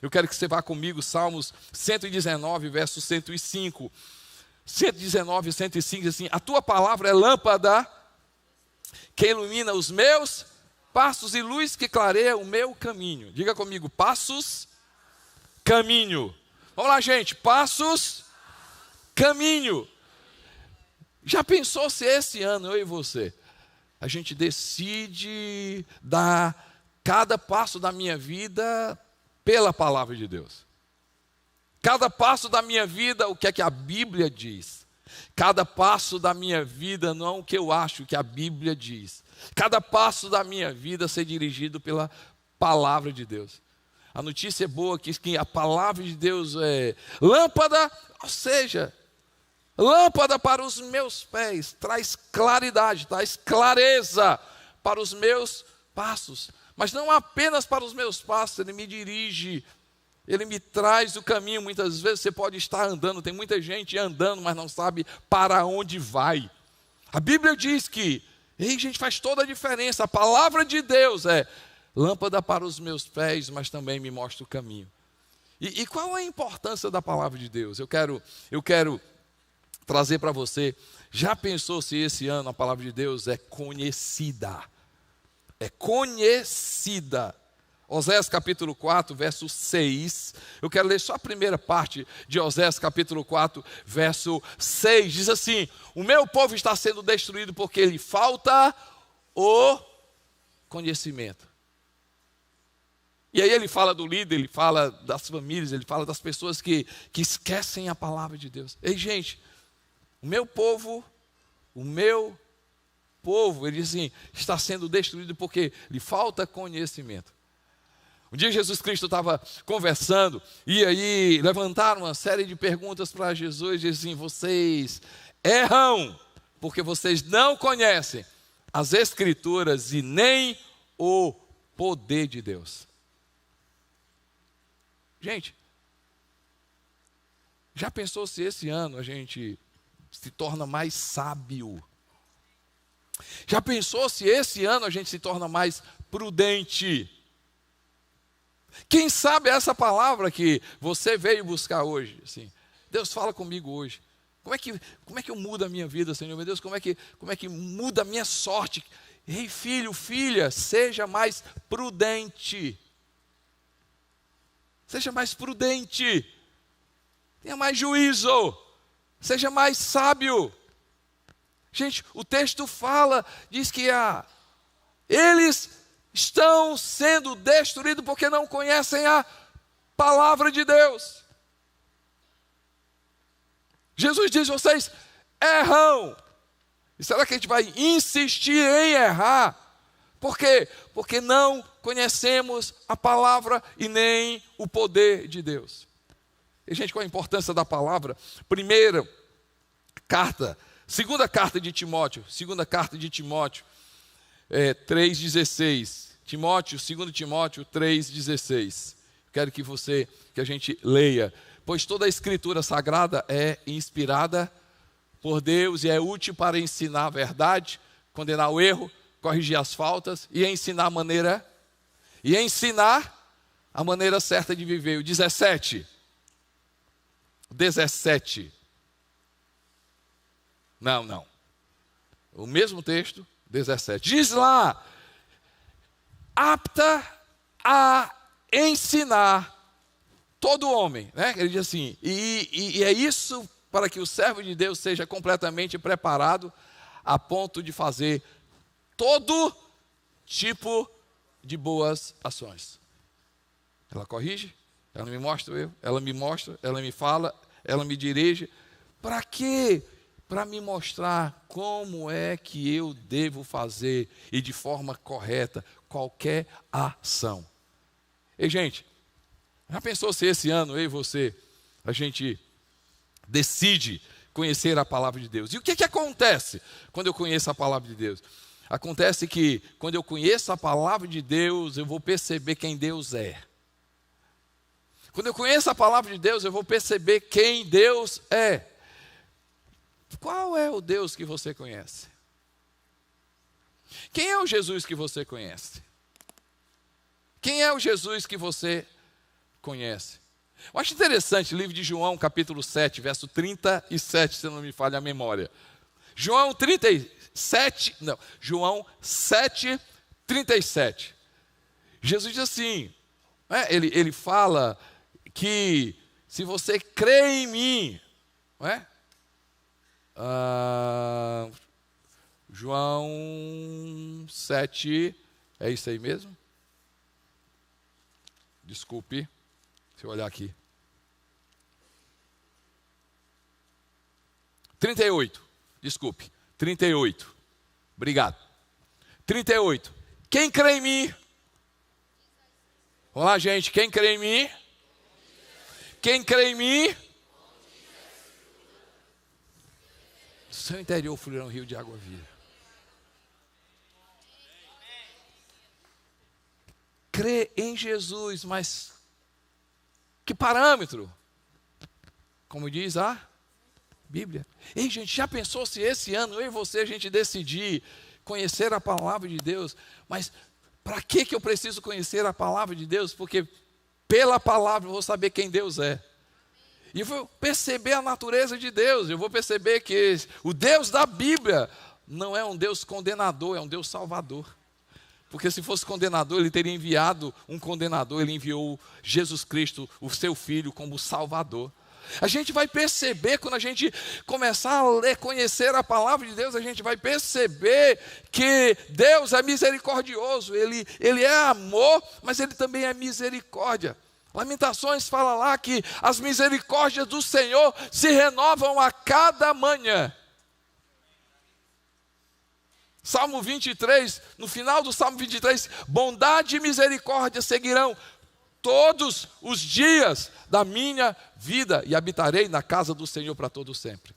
Eu quero que você vá comigo, Salmos 119, verso 105. 119, 105 diz assim: a tua palavra é lâmpada que ilumina os meus passos e luz que clareia o meu caminho. Diga comigo, passos, caminho. Vamos lá, gente, passos, caminho. Já pensou se esse ano, eu e você, a gente decide dar cada passo da minha vida pela palavra de Deus? Cada passo da minha vida, o que é que a Bíblia diz? Cada passo da minha vida, não o que eu acho que a Bíblia diz. Cada passo da minha vida ser dirigido pela palavra de Deus. A notícia é boa que a palavra de Deus é lâmpada, ou seja, lâmpada para os meus pés, traz claridade, traz clareza para os meus passos. Mas não apenas para os meus passos, ele me dirige, ele me traz o caminho. Muitas vezes você pode estar andando, tem muita gente andando, mas não sabe para onde vai. A Bíblia diz que, gente, faz toda a diferença. A palavra de Deus é lâmpada para os meus pés, mas também me mostra o caminho. E qual é a importância da palavra de Deus? Eu quero trazer para você. Já pensou se esse ano a palavra de Deus é conhecida? É conhecida. Oséias capítulo 4, verso 6. Eu quero ler só a primeira parte de Oséias capítulo 4, verso 6. Diz assim: o meu povo está sendo destruído porque lhe falta o conhecimento. E aí ele fala do líder, ele fala das famílias, ele fala das pessoas que esquecem a palavra de Deus. Ei, gente, o meu povo, ele diz assim, está sendo destruído porque lhe falta conhecimento. Um dia Jesus Cristo estava conversando, e aí levantaram uma série de perguntas para Jesus, e dizem assim: vocês erram, porque vocês não conhecem as Escrituras e nem o poder de Deus. Gente, já pensou se esse ano a gente se torna mais sábio? Já pensou se esse ano a gente se torna mais prudente? Quem sabe essa palavra que você veio buscar hoje, assim, Deus fala comigo hoje. Como é que eu mudo a minha vida, Senhor meu Deus? Como é que muda a minha sorte? Ei, filho, filha, seja mais prudente. Seja mais prudente. Tenha mais juízo. Seja mais sábio. Gente, o texto fala, diz que eles estão sendo destruídos porque não conhecem a palavra de Deus. Jesus diz: vocês erram. E será que a gente vai insistir em errar? Por quê? Porque não conhecemos a palavra e nem o poder de Deus. E, gente, qual a importância da palavra? Segunda carta de Timóteo, 3,16. Timóteo, 2 Timóteo 3,16. Quero que a gente leia. Pois toda a Escritura Sagrada é inspirada por Deus e é útil para ensinar a verdade, condenar o erro, corrigir as faltas e ensinar a maneira certa de viver. O 17. Não. O mesmo texto, 17. Diz lá: apta a ensinar todo homem, né? Ele diz assim, e é isso para que o servo de Deus seja completamente preparado a ponto de fazer todo tipo de boas ações. Ela corrige, ela me mostra o erro, ela me fala, ela me dirige. Para quê? Para me mostrar como é que eu devo fazer e de forma correta qualquer ação. Ei, gente, já pensou se esse ano eu e você, a gente decide conhecer a palavra de Deus? E o que acontece quando eu conheço a palavra de Deus? Acontece que quando eu conheço a palavra de Deus, eu vou perceber quem Deus é. Quando eu conheço a palavra de Deus, eu vou perceber quem Deus é. Qual é o Deus que você conhece? Quem é o Jesus que você conhece? Quem é o Jesus que você conhece. Eu acho interessante o livro de João, capítulo 7, verso 37, se não me falha a memória. João 7, 37. Jesus diz assim, ele fala que se você crê em mim, não é? João 7, é isso aí mesmo? Desculpe, deixa eu olhar aqui. 38, desculpe, 38, obrigado. 38, quem crê em mim? Vamos lá, gente, quem crê em mim? Quem crê em mim? Do seu interior fluirá um rio de água viva. Crê em Jesus, mas que parâmetro? Como diz a Bíblia. Ei, gente, já pensou se esse ano eu e você a gente decidir conhecer a palavra de Deus? Mas para que eu preciso conhecer a palavra de Deus? Porque pela palavra eu vou saber quem Deus é. E eu vou perceber a natureza de Deus. Eu vou perceber que o Deus da Bíblia não é um Deus condenador, é um Deus salvador. Porque se fosse condenador, ele teria enviado um condenador. Ele enviou Jesus Cristo, o seu Filho, como Salvador. A gente vai perceber, quando a gente começar a ler, conhecer a palavra de Deus, a gente vai perceber que Deus é misericordioso. Ele é amor, mas Ele também é misericórdia. Lamentações fala lá que as misericórdias do Senhor se renovam a cada manhã. Salmo 23, no final do Salmo 23, bondade e misericórdia seguirão todos os dias da minha vida e habitarei na casa do Senhor para todo sempre.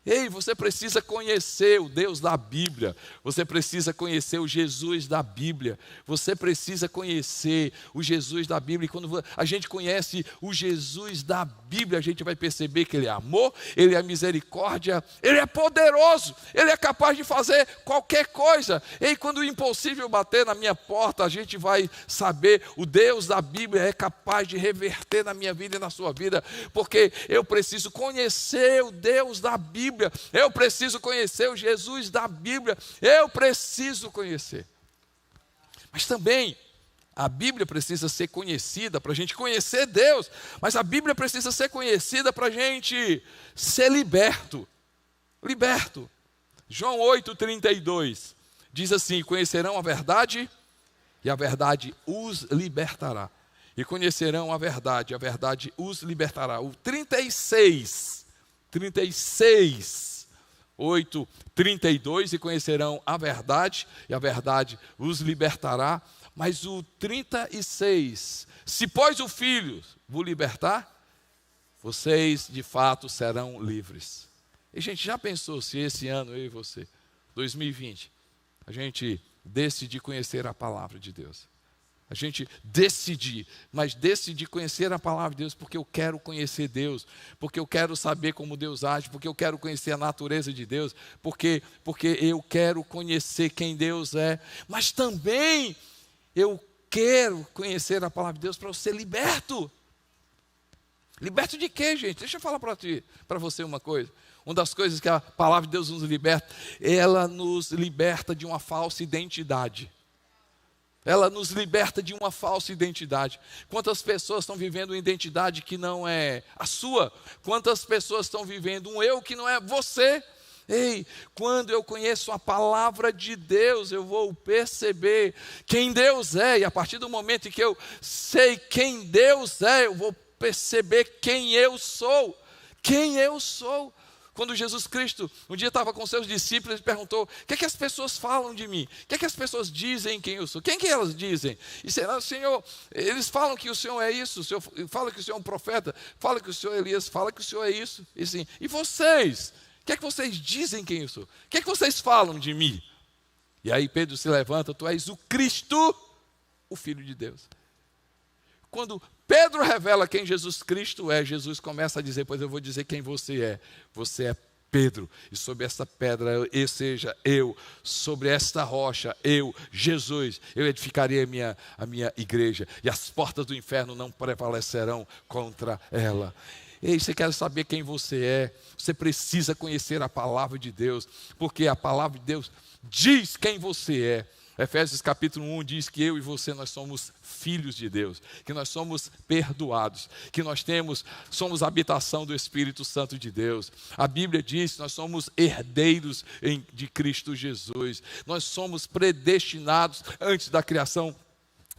Ei, você precisa conhecer o Deus da Bíblia, você precisa conhecer o Jesus da Bíblia, você precisa conhecer o Jesus da Bíblia, e quando a gente conhece o Jesus da Bíblia, a gente vai perceber que Ele é amor, Ele é misericórdia, Ele é poderoso, Ele é capaz de fazer qualquer coisa. E quando o impossível bater na minha porta, a gente vai saber, o Deus da Bíblia é capaz de reverter na minha vida e na sua vida, porque eu preciso conhecer o Deus da Bíblia. Eu preciso conhecer o Jesus da Bíblia, eu preciso conhecer. Mas também a Bíblia precisa ser conhecida para a gente conhecer Deus, mas a Bíblia precisa ser conhecida para a gente ser liberto. João 8,32 diz assim: conhecerão a verdade e a verdade os libertará. E conhecerão a verdade os libertará. O 8:32, e conhecerão a verdade, e a verdade os libertará. Mas o 36, se pois o Filho vos libertar, vocês de fato serão livres. E gente, já pensou se esse ano, eu e você, 2020, a gente decidir conhecer a palavra de Deus? A gente decidir conhecer a palavra de Deus, porque eu quero conhecer Deus, porque eu quero saber como Deus age, porque eu quero conhecer a natureza de Deus, porque eu quero conhecer quem Deus é, mas também eu quero conhecer a palavra de Deus para eu ser liberto. Liberto de quê, gente? Deixa eu falar para você uma coisa. Uma das coisas que a palavra de Deus nos liberta, ela nos liberta de uma falsa identidade. Ela nos liberta de uma falsa identidade. Quantas pessoas estão vivendo uma identidade que não é a sua? Quantas pessoas estão vivendo um eu que não é você? Ei, quando eu conheço a palavra de Deus, eu vou perceber quem Deus é. E a partir do momento em que eu sei quem Deus é, eu vou perceber quem eu sou. Quem eu sou. Quando Jesus Cristo um dia estava com seus discípulos, ele perguntou: o que é que as pessoas falam de mim? O que é que as pessoas dizem quem eu sou? Quem que elas dizem? E será, Senhor, eles falam que o Senhor é isso, o Senhor fala que o Senhor é um profeta, fala que o Senhor é Elias, fala que o Senhor é isso. E assim, e vocês? O que é que vocês dizem quem eu sou? O que é que vocês falam de mim? E aí Pedro se levanta: tu és o Cristo, o Filho de Deus. Quando Pedro revela quem Jesus Cristo é, Jesus começa a dizer: pois eu vou dizer quem você é. Você é Pedro, e sobre esta pedra, seja eu, sobre esta rocha, eu, Jesus, eu edificarei a minha igreja, e as portas do inferno não prevalecerão contra ela. Ei, você quer saber quem você é? Você precisa conhecer a palavra de Deus, porque a palavra de Deus diz quem você é. Efésios capítulo 1 diz que eu e você, nós somos filhos de Deus, que nós somos perdoados, que nós somos habitação do Espírito Santo de Deus. A Bíblia diz que nós somos herdeiros de Cristo Jesus, nós somos predestinados antes da criação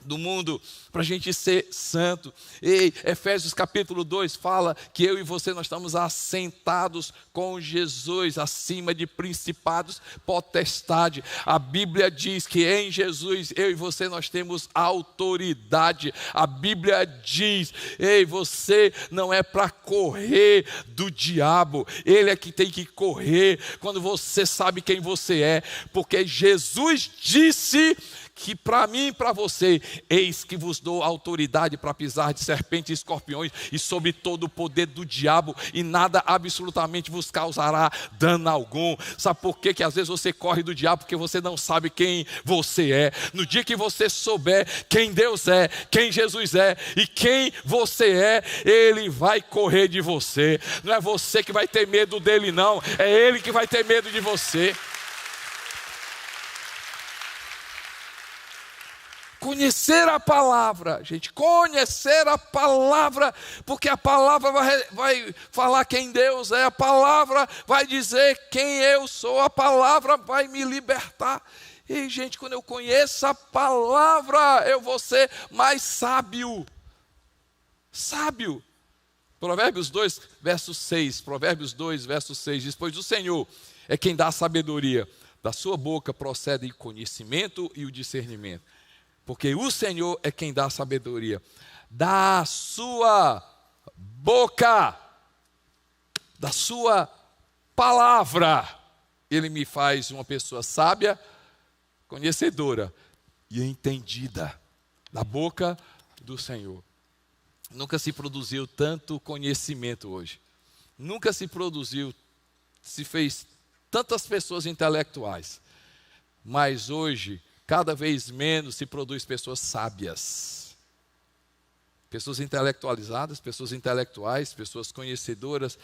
do mundo, para a gente ser santo. E Efésios capítulo 2 fala que eu e você, nós estamos assentados com Jesus, acima de principados, potestade. A Bíblia diz que em Jesus, eu e você, nós temos autoridade. A Bíblia diz, ei, você não é para correr do diabo, ele é que tem que correr quando você sabe quem você é, porque Jesus disse que para mim e para você, eis que vos dou autoridade para pisar de serpentes e escorpiões e sobre todo o poder do diabo, e nada absolutamente vos causará dano algum. Sabe por quê? Que às vezes você corre do diabo? Porque você não sabe quem você é. No dia que você souber quem Deus é, quem Jesus é e quem você é, ele vai correr de você. Não é você que vai ter medo dele, não, é ele que vai ter medo de você. Conhecer a palavra, gente, conhecer a palavra, porque a palavra vai falar quem Deus é, a palavra vai dizer quem eu sou, a palavra vai me libertar. E, gente, quando eu conheço a palavra, eu vou ser mais sábio. Sábio. Provérbios 2, verso 6. Provérbios 2, verso 6 diz: pois o Senhor é quem dá a sabedoria, da sua boca procedem o conhecimento e o discernimento. Porque o Senhor é quem dá a sabedoria. Da sua boca, da sua palavra, ele me faz uma pessoa sábia, conhecedora e entendida. Da boca do Senhor. Nunca se produziu tanto conhecimento hoje. Nunca se fez tantas pessoas intelectuais. Mas hoje, cada vez menos se produz pessoas sábias. Pessoas intelectualizadas, pessoas intelectuais, pessoas conhecedoras.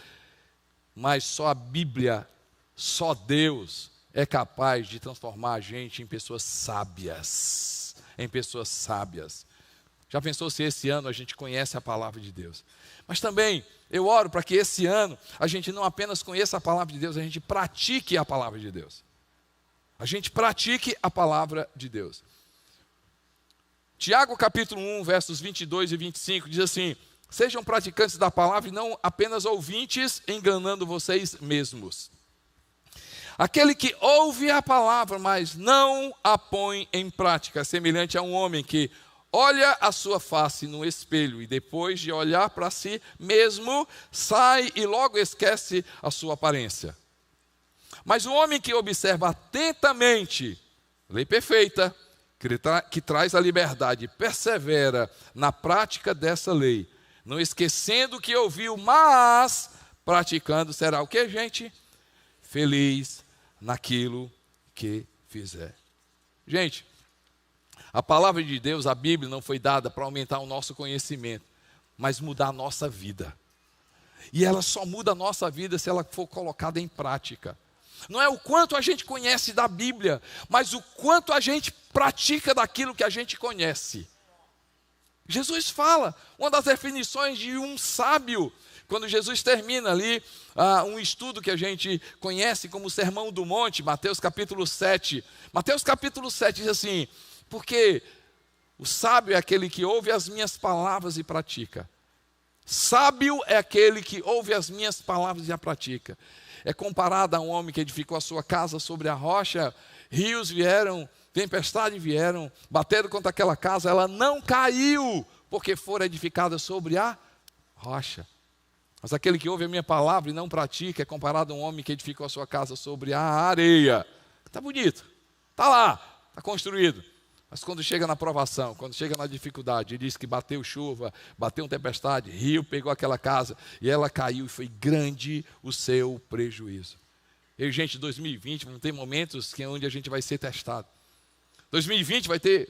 Mas só a Bíblia, só Deus é capaz de transformar a gente em pessoas sábias. Em pessoas sábias. Já pensou se esse ano a gente conhece a palavra de Deus? Mas também eu oro para que esse ano a gente não apenas conheça a palavra de Deus, a gente pratique a palavra de Deus. A gente pratique a palavra de Deus. Tiago capítulo 1, versos 22 e 25, diz assim: sejam praticantes da palavra e não apenas ouvintes, enganando vocês mesmos. Aquele que ouve a palavra, mas não a põe em prática, semelhante a um homem que olha a sua face no espelho e depois de olhar para si mesmo, sai e logo esquece a sua aparência. Mas o homem que observa atentamente, lei perfeita, que traz a liberdade, persevera na prática dessa lei, não esquecendo o que ouviu, mas praticando, será o que, gente? Feliz naquilo que fizer. Gente, a palavra de Deus, a Bíblia, não foi dada para aumentar o nosso conhecimento, mas mudar a nossa vida. E ela só muda a nossa vida se ela for colocada em prática. Não é o quanto a gente conhece da Bíblia, mas o quanto a gente pratica daquilo que a gente conhece. Jesus fala, uma das definições de um sábio, quando Jesus termina ali um estudo que a gente conhece como o Sermão do Monte, Mateus capítulo 7. Mateus capítulo 7 diz assim: porque o sábio é aquele que ouve as minhas palavras e pratica. Sábio é aquele que ouve as minhas palavras e a pratica. É comparado a um homem que edificou a sua casa sobre a rocha, rios vieram, tempestade vieram, bateram contra aquela casa, ela não caiu, porque fora edificada sobre a rocha. Mas aquele que ouve a minha palavra e não pratica é comparado a um homem que edificou a sua casa sobre a areia. Está bonito, está lá, está construído. Mas quando chega na provação, quando chega na dificuldade, ele diz que bateu chuva, bateu uma tempestade, rio pegou aquela casa e ela caiu e foi grande o seu prejuízo. E, gente, 2020 vão ter momentos onde a gente vai ser testado. 2020 vai ter,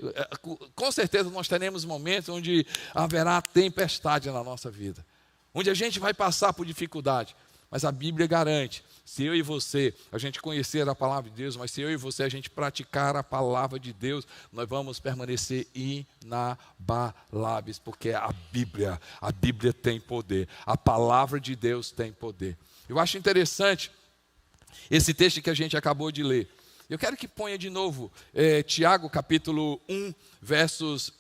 com certeza nós teremos momentos onde haverá tempestade na nossa vida, onde a gente vai passar por dificuldade, mas a Bíblia garante, se eu e você, a gente conhecer a palavra de Deus, mas se eu e você, a gente praticar a palavra de Deus, nós vamos permanecer inabaláveis, porque a Bíblia tem poder, a palavra de Deus tem poder. Eu acho interessante esse texto que a gente acabou de ler. Eu quero que ponha de novo Tiago capítulo 1, versos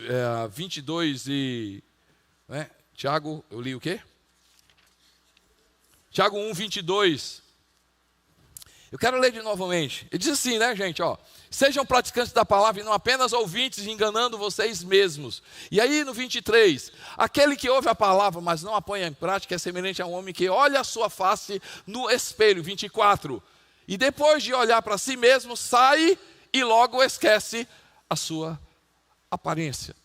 22 e... Tiago, eu li o quê? Tiago 1, 22. Eu quero ler de novamente. Ele diz assim, né, gente? Sejam praticantes da palavra e não apenas ouvintes, enganando vocês mesmos. E aí no 23, aquele que ouve a palavra, mas não a põe em prática, é semelhante a um homem que olha a sua face no espelho. 24. E depois de olhar para si mesmo, sai e logo esquece a sua aparência.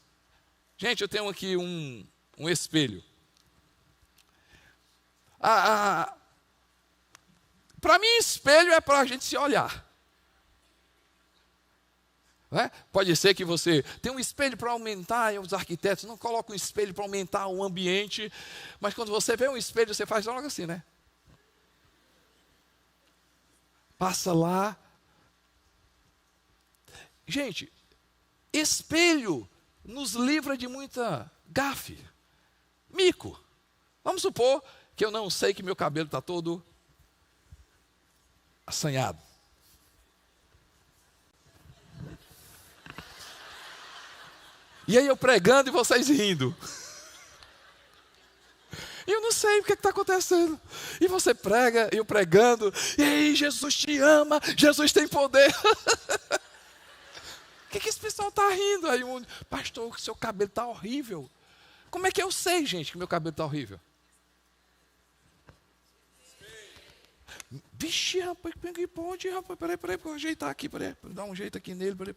Gente, eu tenho aqui um espelho. Para mim, espelho é para a gente se olhar. Pode ser que você tem um espelho para aumentar, os arquitetos não colocam um espelho para aumentar o ambiente, mas quando você vê um espelho, você faz logo assim, né? Passa lá. Gente, espelho nos livra de muita gafe, mico. Vamos supor que eu não sei que meu cabelo está todo assanhado. E aí eu pregando e vocês rindo. E eu não sei o que está acontecendo. E você prega, eu pregando. E aí, Jesus te ama, Jesus tem poder. O que esse pessoal está rindo? Aí pastor, o seu cabelo está horrível. Como é que eu sei, gente, que meu cabelo está horrível? Vixe, rapaz, que ponte, rapaz. Peraí, vou ajeitar aqui, peraí. Dar um jeito aqui nele, peraí.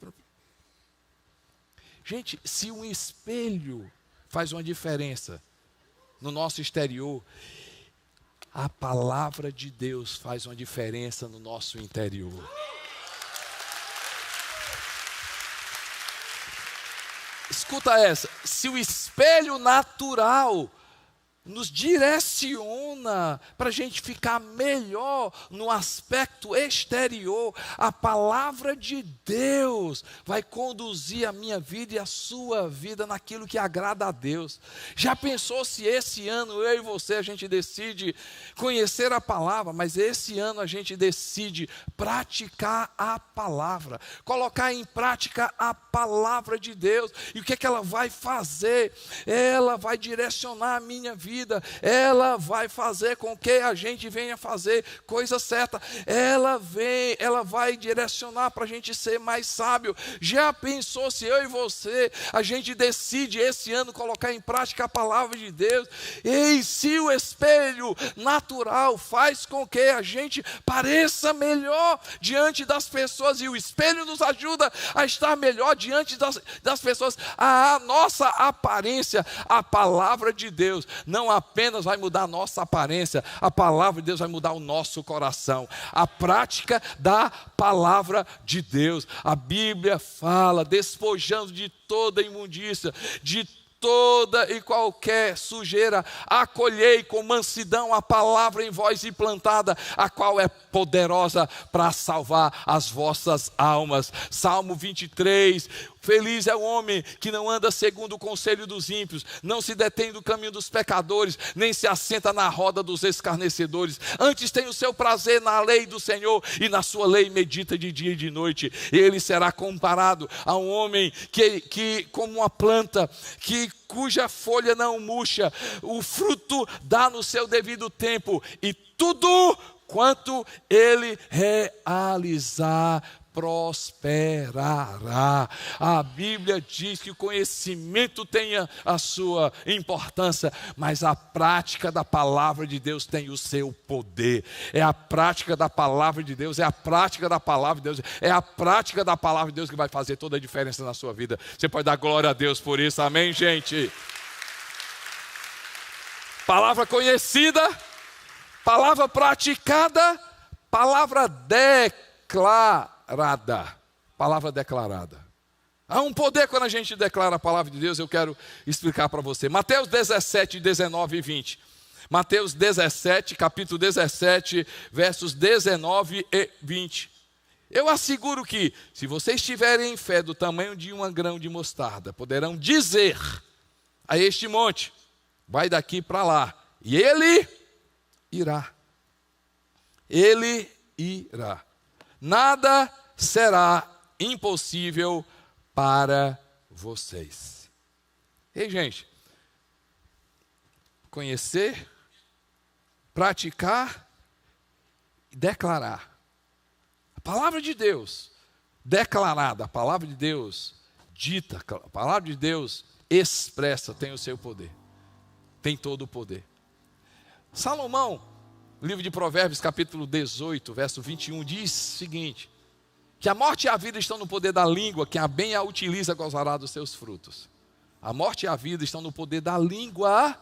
Gente, se um espelho faz uma diferença no nosso exterior, a palavra de Deus faz uma diferença no nosso interior. Escuta essa, se o espelho natural nos direciona para a gente ficar melhor no aspecto exterior, a palavra de Deus vai conduzir a minha vida e a sua vida naquilo que agrada a Deus. Já pensou se esse ano eu e você a gente decide conhecer a palavra, mas esse ano a gente decide praticar a palavra, colocar em prática a palavra de Deus, e o que é que ela vai fazer? Ela vai direcionar a minha vida, ela vai fazer com que a gente venha fazer coisa certa, ela vai direcionar para a gente ser mais sábio. Já pensou se eu e você, a gente decide esse ano colocar em prática a palavra de Deus, e se o espelho natural faz com que a gente pareça melhor diante das pessoas, e o espelho nos ajuda a estar melhor diante das pessoas, a nossa aparência, a palavra de Deus não apenas vai mudar a nossa aparência, a palavra de Deus vai mudar o nosso coração. A prática da palavra de Deus. A Bíblia fala, despojando de toda imundícia, de toda e qualquer sujeira, acolhei com mansidão a palavra em vós implantada, a qual é poderosa para salvar as vossas almas. Salmo 23, feliz é o homem que não anda segundo o conselho dos ímpios, não se detém do caminho dos pecadores, nem se assenta na roda dos escarnecedores. Antes tem o seu prazer na lei do Senhor, e na sua lei medita de dia e de noite. Ele será comparado a um homem que como uma planta, cuja folha não murcha, o fruto dá no seu devido tempo, e tudo quanto ele realizar prosperará. A Bíblia diz que o conhecimento tenha a sua importância, mas a prática da palavra de Deus tem o seu poder. É a prática da palavra de Deus, é a prática da palavra de Deus, é a prática da palavra de Deus que vai fazer toda a diferença na sua vida. Você pode dar glória a Deus por isso, amém, gente? Palavra conhecida, palavra praticada, palavra declarada. Palavra declarada. Há um poder quando a gente declara a palavra de Deus, eu quero explicar para você. Mateus 17, 19 e 20. Mateus 17, capítulo 17, versos 19 e 20. Eu asseguro que, se vocês tiverem fé do tamanho de um grão de mostarda, poderão dizer a este monte: vai daqui para lá, e ele irá. Ele irá. Nada será impossível para vocês. Ei, gente, conhecer, praticar e declarar. A palavra de Deus declarada, a palavra de Deus dita, a palavra de Deus expressa, tem o seu poder. Tem todo o poder. Salomão, livro de Provérbios, capítulo 18, verso 21, diz o seguinte: que a morte e a vida estão no poder da língua, quem a bem a utiliza gozará dos seus frutos. A morte e a vida estão no poder da língua,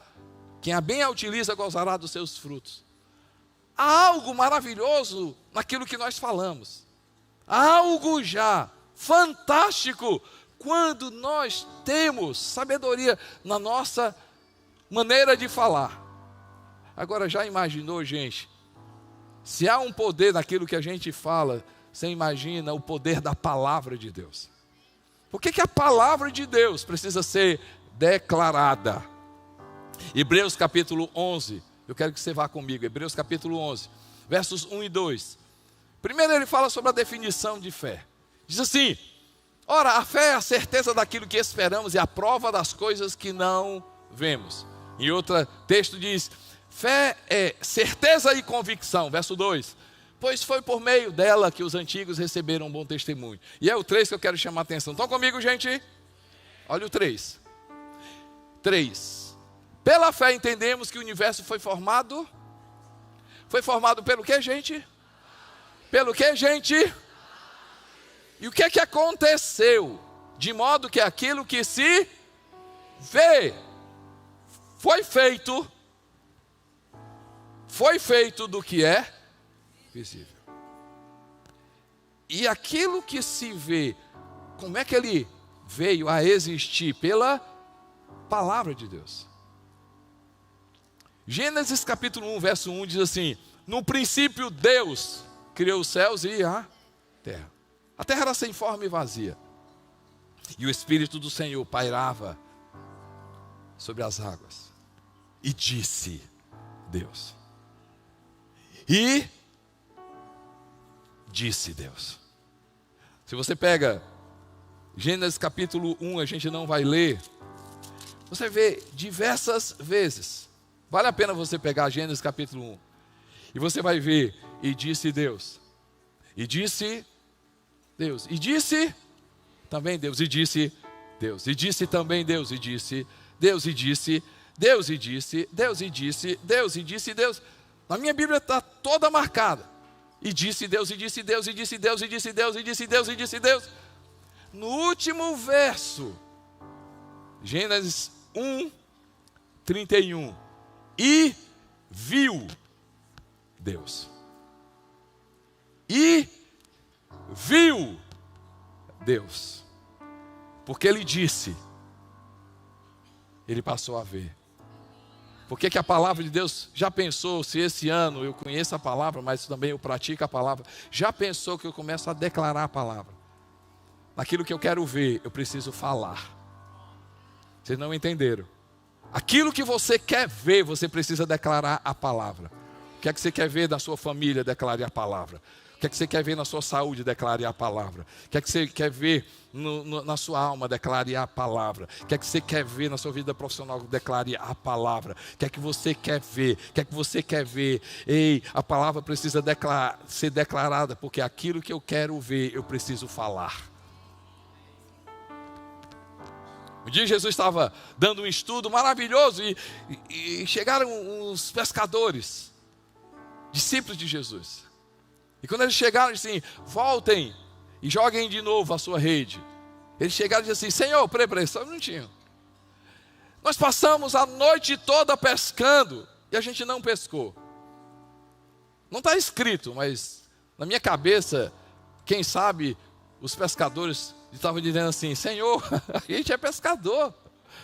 quem a bem a utiliza gozará dos seus frutos. Há algo maravilhoso naquilo que nós falamos. Há algo já fantástico quando nós temos sabedoria na nossa maneira de falar. Agora, já imaginou, gente, se há um poder naquilo que a gente fala, você imagina o poder da palavra de Deus. Por que a palavra de Deus precisa ser declarada? Hebreus capítulo 11, eu quero que você vá comigo, Hebreus capítulo 11, versos 1 e 2. Primeiro ele fala sobre a definição de fé. Diz assim: ora, a fé é a certeza daquilo que esperamos e a prova das coisas que não vemos. Em outro texto diz: fé é certeza e convicção. Verso 2. Pois foi por meio dela que os antigos receberam um bom testemunho. E é o 3 que eu quero chamar a atenção. Estão comigo, gente? Olha o 3. 3. Pela fé entendemos que o universo foi formado. Foi formado pelo que, gente? Pelo que, gente? E o que aconteceu? De modo que aquilo que se vê foi feito do que é visível. E aquilo que se vê, como é que ele veio a existir? Pela palavra de Deus. Gênesis capítulo 1, verso 1 diz assim: no princípio Deus criou os céus e a terra. A terra era sem forma e vazia, e o Espírito do Senhor pairava sobre as águas. E disse Deus. E disse Deus. Se você pega Gênesis capítulo 1, a gente não vai ler. Você vê diversas vezes. Vale a pena você pegar Gênesis capítulo 1. E você vai ver: e disse Deus. E disse Deus. E disse também Deus. E disse Deus. E disse também Deus. E disse Deus. E disse Deus. E disse Deus. E disse Deus. E disse Deus. Na minha Bíblia está toda marcada. E disse Deus, e disse Deus, e disse Deus, e disse Deus, e disse Deus, e disse Deus. No último verso, Gênesis 1, 31. E viu Deus. E viu Deus. Porque ele disse, ele passou a ver. Por que a palavra de Deus, já pensou se esse ano eu conheço a palavra, mas também eu pratico a palavra? Já pensou que eu começo a declarar a palavra? Naquilo que eu quero ver, eu preciso falar. Vocês não entenderam? Aquilo que você quer ver, você precisa declarar a palavra. O que é que você quer ver da sua família? Declare a palavra. O que é que você quer ver na sua saúde? Declare a palavra. O que é que você quer ver na sua alma? Declare a palavra. O que é que você quer ver na sua vida profissional? Declare a palavra. O que é que você quer ver? O que é que você quer ver? Ei, a palavra precisa ser declarada, porque aquilo que eu quero ver, eu preciso falar. Um dia Jesus estava dando um estudo maravilhoso e chegaram uns pescadores, discípulos de Jesus. E quando eles chegaram, eles disseram assim: voltem e joguem de novo a sua rede. Eles chegaram e disseram assim: Senhor, peraí, só um minutinho. Nós passamos a noite toda pescando e a gente não pescou. Não está escrito, mas na minha cabeça, quem sabe os pescadores estavam dizendo assim: Senhor, a gente é pescador,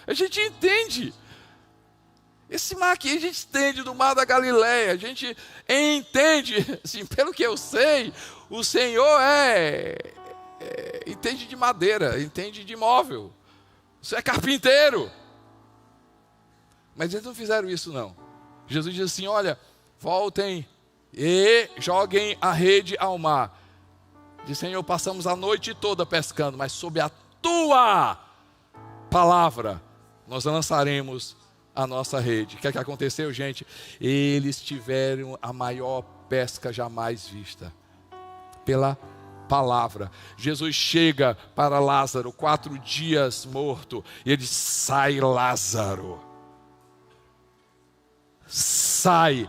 a gente entende. Esse mar aqui a gente entende do mar da Galileia, a gente entende, assim, pelo que eu sei, o Senhor entende de madeira, entende de móvel, você é carpinteiro. Mas eles não fizeram isso não. Jesus diz assim: olha, voltem e joguem a rede ao mar. Diz: Senhor, passamos a noite toda pescando, mas sob a tua palavra nós lançaremos a nossa rede. O que é que aconteceu, gente? Eles tiveram a maior pesca jamais vista, pela palavra. Jesus chega para Lázaro, 4 dias morto, e ele diz: sai, Lázaro, sai.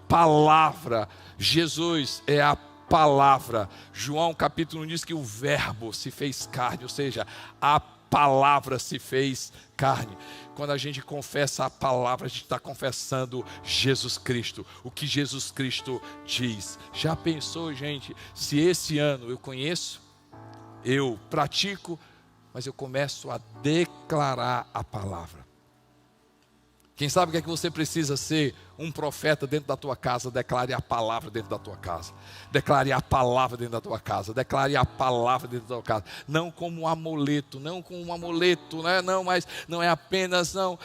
Palavra. Jesus é a palavra. João capítulo 1 diz que o verbo se fez carne, ou seja, a palavra se fez carne. Quando a gente confessa a palavra, a gente está confessando Jesus Cristo, o que Jesus Cristo diz. Já pensou, gente, se esse ano eu conheço, eu pratico, mas eu começo a declarar a palavra? Quem sabe o que é que você precisa ser? Um profeta dentro da tua casa. Declare a palavra dentro da tua casa. Declare a palavra dentro da tua casa. Declare a palavra dentro da tua casa. Não como um amuleto, não como um amuleto, né? Não, mas não é apenas, não.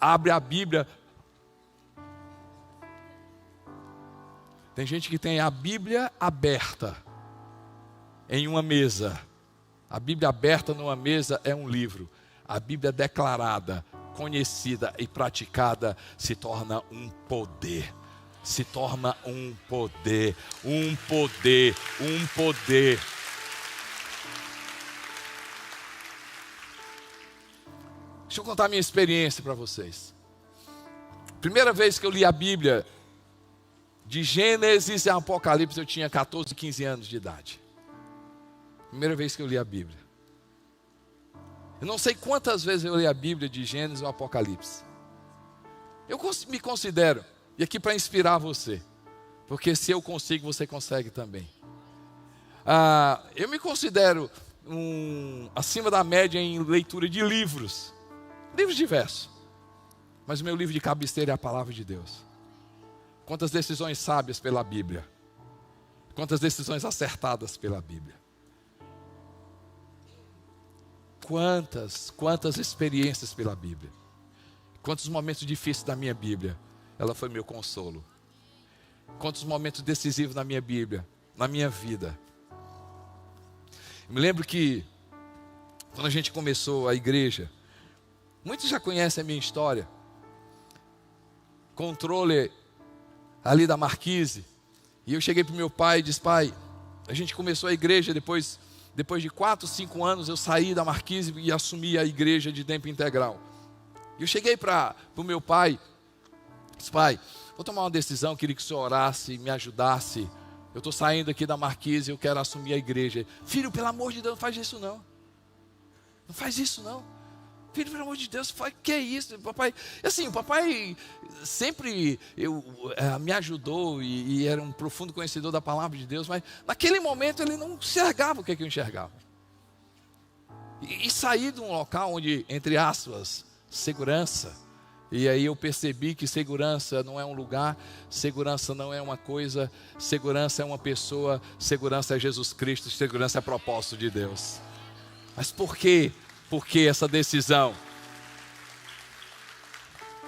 Abre a Bíblia. Tem gente que tem a Bíblia aberta em uma mesa. A Bíblia aberta numa mesa é um livro. A Bíblia declarada, conhecida e praticada se torna um poder. Se torna um poder, um poder, um poder. Deixa eu contar a minha experiência para vocês. Primeira vez que eu li a Bíblia, de Gênesis a Apocalipse, eu tinha 14, 15 anos de idade. Primeira vez que eu li a Bíblia. Eu não sei quantas vezes eu li a Bíblia de Gênesis ao Apocalipse. Eu me considero, e aqui para inspirar você, porque se eu consigo, você consegue também. Eu me considero acima da média em leitura de livros diversos. Mas o meu livro de cabeceira é a palavra de Deus. Quantas decisões sábias pela Bíblia. Quantas decisões acertadas pela Bíblia. Quantas experiências pela Bíblia. Quantos momentos difíceis da minha Bíblia, ela foi meu consolo. Quantos momentos decisivos na minha Bíblia, na minha vida. Eu me lembro que, quando a gente começou a igreja, muitos já conhecem a minha história. Controle ali da Marquise. E eu cheguei para o meu pai e disse: pai, a gente começou a igreja, depois de 4, 5 anos eu saí da Marquise e assumi a igreja de tempo integral. E eu cheguei para o meu pai, disse: pai, vou tomar uma decisão, queria que o senhor orasse, me ajudasse. Eu estou saindo aqui da Marquise e eu quero assumir a igreja. Filho, pelo amor de Deus, não faz isso não. Não faz isso não. Filho, pelo amor de Deus, que é isso? Papai, assim, o papai sempre me ajudou e era um profundo conhecedor da palavra de Deus, mas naquele momento ele não enxergava o que eu enxergava. E saí de um local onde, entre aspas, segurança, e aí eu percebi que segurança não é um lugar, segurança não é uma coisa, segurança é uma pessoa, segurança é Jesus Cristo, segurança é propósito de Deus. Mas por quê? Por que essa decisão?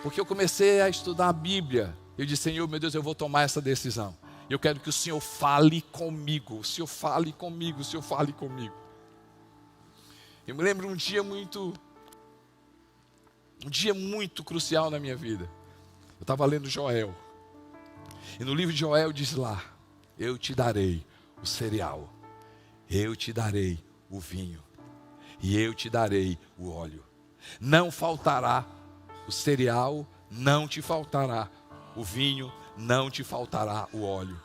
Porque eu comecei a estudar a Bíblia. Eu disse: Senhor, meu Deus, eu vou tomar essa decisão. Eu quero que o Senhor fale comigo. O Senhor fale comigo. O Senhor fale comigo. Eu me lembro um dia muito crucial na minha vida. Eu estava lendo Joel. E no livro de Joel diz lá: eu te darei o cereal, eu te darei o vinho, e eu te darei o óleo. Não faltará o cereal, não te faltará o vinho, não te faltará o óleo.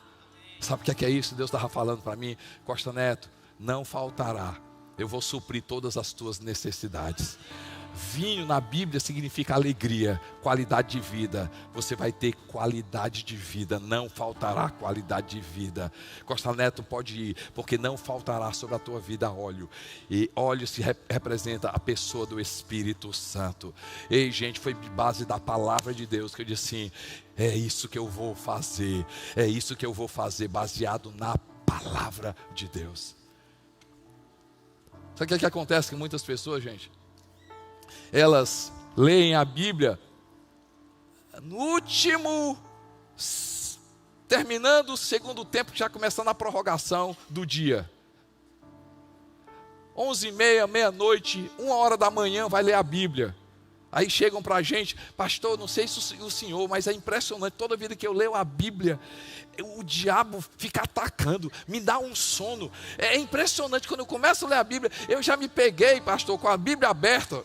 Sabe o que é isso? Deus estava falando para mim: Costa Neto, não faltará. Eu vou suprir todas as tuas necessidades. Vinho na Bíblia significa alegria, qualidade de vida. Você vai ter qualidade de vida, não faltará qualidade de vida. Costa Neto pode ir, porque não faltará sobre a tua vida óleo. E óleo se representa a pessoa do Espírito Santo. Ei, gente, foi de base da palavra de Deus que eu disse assim: é isso que eu vou fazer. É isso que eu vou fazer, baseado na palavra de Deus. Sabe o que acontece com muitas pessoas, gente? Elas leem a Bíblia no último, terminando o segundo tempo, já começando a prorrogação do dia. 11h30, meia-noite, 1h da manhã vai ler a Bíblia. Aí chegam para a gente: pastor, não sei se o senhor, mas é impressionante, toda vida que eu leio a Bíblia, o diabo fica atacando, me dá um sono. É impressionante, quando eu começo a ler a Bíblia, eu já me peguei, pastor, com a Bíblia aberta.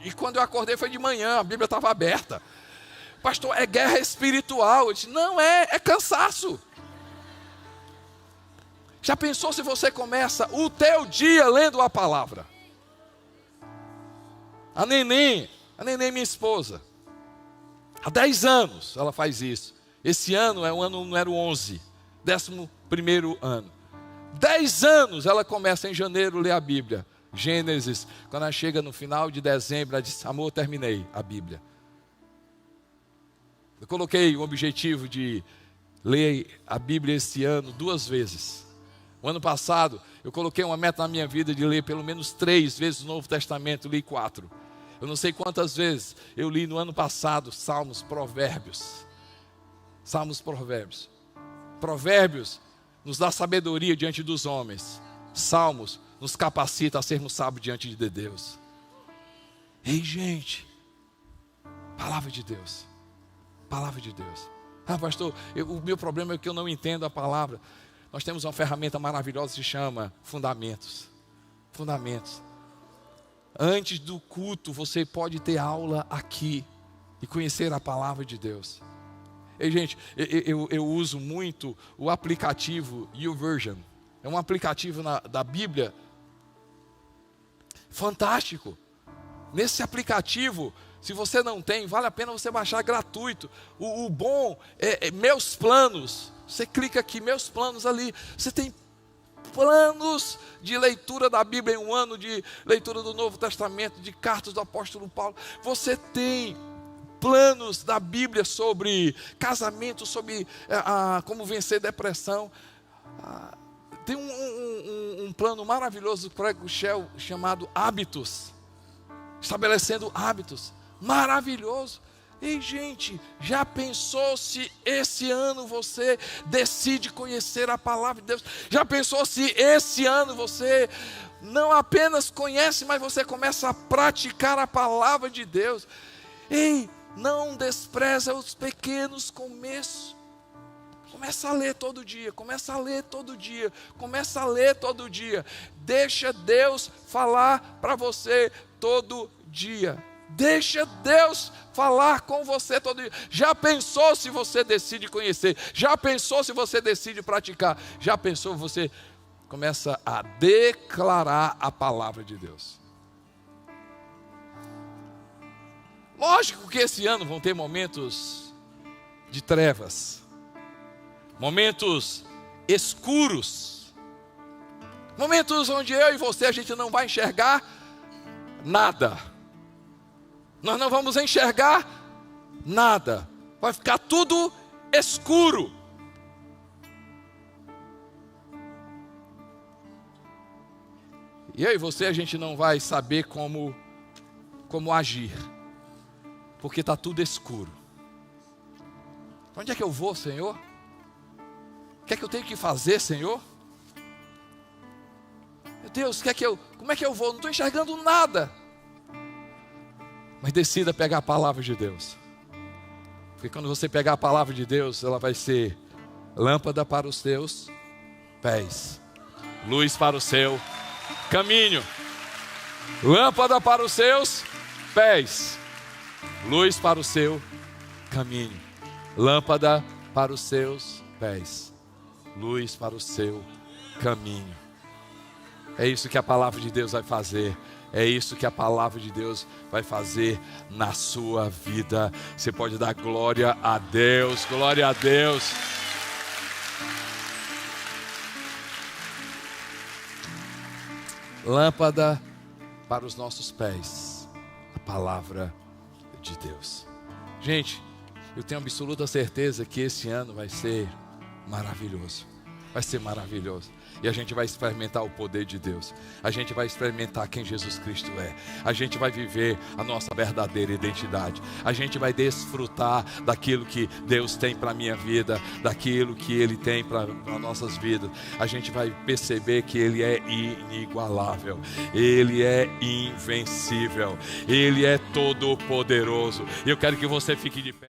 E quando eu acordei foi de manhã, a Bíblia estava aberta. Pastor, é guerra espiritual. Eu disse: não é cansaço. Já pensou se você começa o teu dia lendo a palavra? A neném, minha esposa, há 10 anos ela faz isso. Esse ano é o ano número 11, 11º ano. 10 anos ela começa em janeiro a ler a Bíblia. Gênesis, quando ela chega no final de dezembro, ela diz: amor, terminei a Bíblia. Eu coloquei o objetivo de ler a Bíblia esse ano 2 vezes. O ano passado, eu coloquei uma meta na minha vida de ler pelo menos 3 vezes o Novo Testamento, li 4. Eu não sei quantas vezes eu li no ano passado Salmos, Provérbios. Salmos, Provérbios. Provérbios nos dá sabedoria diante dos homens. Salmos nos capacita a sermos sábios diante de Deus. Ei, gente, palavra de Deus. Palavra de Deus. Ah, pastor, o meu problema é que eu não entendo a palavra. Nós temos uma ferramenta maravilhosa que se chama fundamentos. Fundamentos. Antes do culto, você pode ter aula aqui e conhecer a palavra de Deus. Ei, gente, eu uso muito o aplicativo YouVersion. É um aplicativo da Bíblia fantástico. Nesse aplicativo, se você não tem, vale a pena você baixar gratuito. O bom é Meus Planos. Você clica aqui, Meus Planos ali. Você tem planos de leitura da Bíblia em um ano, de leitura do Novo Testamento, de cartas do apóstolo Paulo. Você tem planos da Bíblia sobre casamento, sobre como vencer depressão. Tem um plano maravilhoso do Craig Shell chamado Hábitos, estabelecendo hábitos. Maravilhoso. Ei, gente, já pensou se esse ano você decide conhecer a palavra de Deus? Já pensou se esse ano você não apenas conhece, mas você começa a praticar a palavra de Deus? Ei, não despreza os pequenos começos. Começa a ler todo dia, começa a ler todo dia, começa a ler todo dia. Deixa Deus falar para você todo dia. Deixa Deus falar com você todo dia. Já pensou se você decide conhecer? Já pensou se você decide praticar? Já pensou se você começa a declarar a palavra de Deus? Lógico que esse ano vão ter momentos de trevas, momentos escuros, momentos onde eu e você, a gente não vai enxergar nada. Nós não vamos enxergar nada. Vai ficar tudo escuro. E eu e você, a gente não vai saber como agir, porque está tudo escuro. Onde é que eu vou, Senhor? que é que eu tenho que fazer, Senhor? Meu Deus, como é que eu vou? Não estou enxergando nada. Mas decida pegar a palavra de Deus. Porque quando você pegar a palavra de Deus, ela vai ser lâmpada para os teus pés, luz para o seu caminho. Lâmpada para os seus pés, luz para o seu caminho. Lâmpada para os seus pés, luz para o seu caminho. É isso que a palavra de Deus vai fazer. É isso que a palavra de Deus vai fazer na sua vida. Você pode dar glória a Deus, glória a Deus. Lâmpada para os nossos pés, a palavra de Deus. Gente, eu tenho absoluta certeza que esse ano vai ser maravilhoso. Vai ser maravilhoso. E a gente vai experimentar o poder de Deus. A gente vai experimentar quem Jesus Cristo é. A gente vai viver a nossa verdadeira identidade. A gente vai desfrutar daquilo que Deus tem para a minha vida, daquilo que Ele tem para as nossas vidas. A gente vai perceber que Ele é inigualável. Ele é invencível. Ele é todo poderoso. E eu quero que você fique de pé.